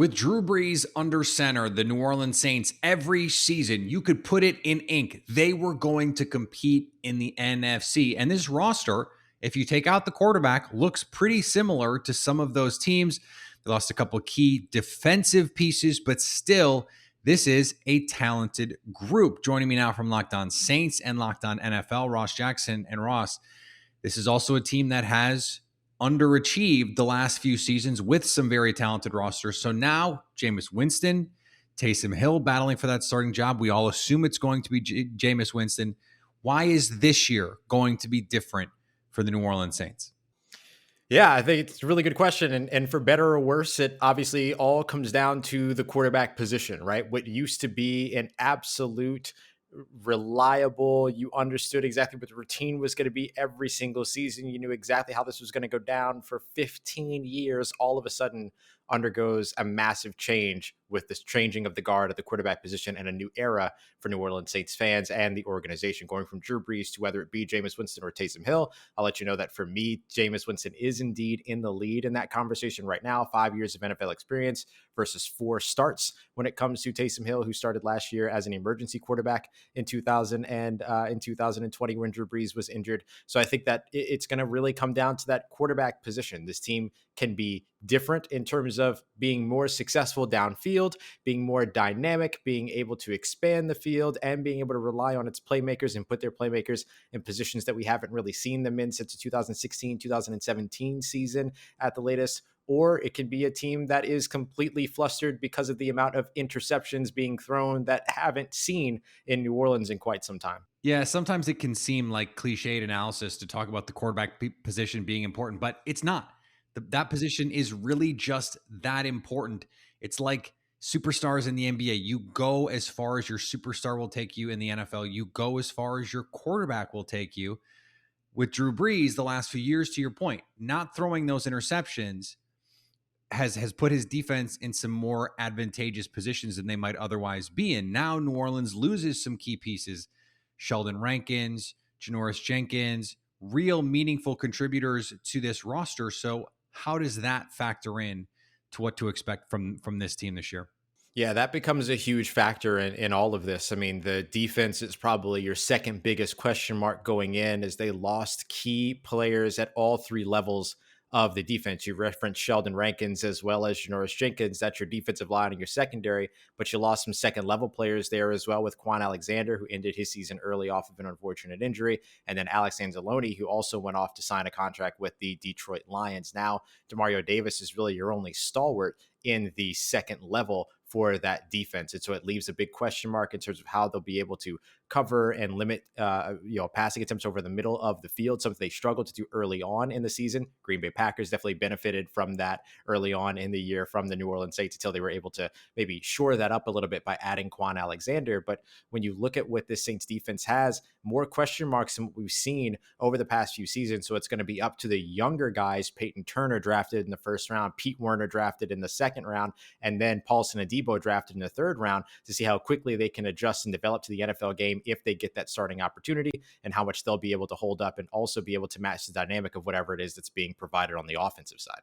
With Drew Brees under center, the New Orleans Saints, every season, you could put it in ink. They were going to compete in the NFC. And this roster, if you take out the quarterback, looks pretty similar to some of those teams. They lost a couple of key defensive pieces, but still, this is a talented group. Joining me now from Locked On Saints and Locked On NFL, Ross Jackson. And Ross, this is also a team that has underachieved the last few seasons with some very talented rosters. So now Jameis Winston, Taysom Hill battling for that starting job. We all assume it's going to be Jameis Winston. Why is this year going to be different for the New Orleans Saints? Yeah, I think it's a really good question. And for better or worse, it obviously all comes down to the quarterback position, right? What used to be an absolute reliable, you understood exactly what the routine was going to be every single season. You knew exactly how this was going to go down for 15 years. All of a sudden undergoes a massive change with this changing of the guard at the quarterback position and a new era for New Orleans Saints fans and the organization, going from Drew Brees to whether it be Jameis Winston or Taysom Hill. I'll let you know that for me, Jameis Winston is indeed in the lead in that conversation right now. 5 years of NFL experience versus 4 starts when it comes to Taysom Hill, who started last year as an emergency quarterback in 2020 when Drew Brees was injured. So I think that it's going to really come down to that quarterback position. This team can be different in terms of being more successful downfield, being more dynamic, being able to expand the field, and being able to rely on its playmakers and put their playmakers in positions that we haven't really seen them in since the 2016, 2017 season at the latest. Or it can be a team that is completely flustered because of the amount of interceptions being thrown that haven't seen in New Orleans in quite some time. Yeah, sometimes it can seem like cliched analysis to talk about the quarterback position being important, but it's not. That position is really just that important. It's like superstars in the NBA. You go as far as your superstar will take you. In the NFL, you go as far as your quarterback will take you. With Drew Brees, the last few years, to your point, not throwing those interceptions has put his defense in some more advantageous positions than they might otherwise be in. Now New Orleans loses some key pieces. Sheldon Rankins, Janoris Jenkins, real meaningful contributors to this roster. So how does that factor in to what to expect from this team this year? Yeah, that becomes a huge factor in all of this. I mean, the defense is probably your second biggest question mark going in, as they lost key players at all 3 levels of the defense. You referenced Sheldon Rankins as well as Janoris Jenkins. That's your defensive line and your secondary, but you lost some second level players there as well with Quan Alexander, who ended his season early off of an unfortunate injury, and then Alex Anzalone, who also went off to sign a contract with the Detroit Lions. Now, Demario Davis is really your only stalwart in the second level for that defense. And so it leaves a big question mark in terms of how they'll be able to cover and limit passing attempts over the middle of the field, something they struggled to do early on in the season. Green Bay Packers definitely benefited from that early on in the year from the New Orleans Saints until they were able to maybe shore that up a little bit by adding Quan Alexander. But when you look at what this Saints defense has, more question marks than what we've seen over the past few seasons. So it's going to be up to the younger guys. Peyton Turner drafted in the first round, Pete Werner drafted in the second round, and then Paulson Adebo drafted in the third round, to see how quickly they can adjust and develop to the NFL game if they get that starting opportunity, and how much they'll be able to hold up and also be able to match the dynamic of whatever it is that's being provided on the offensive side.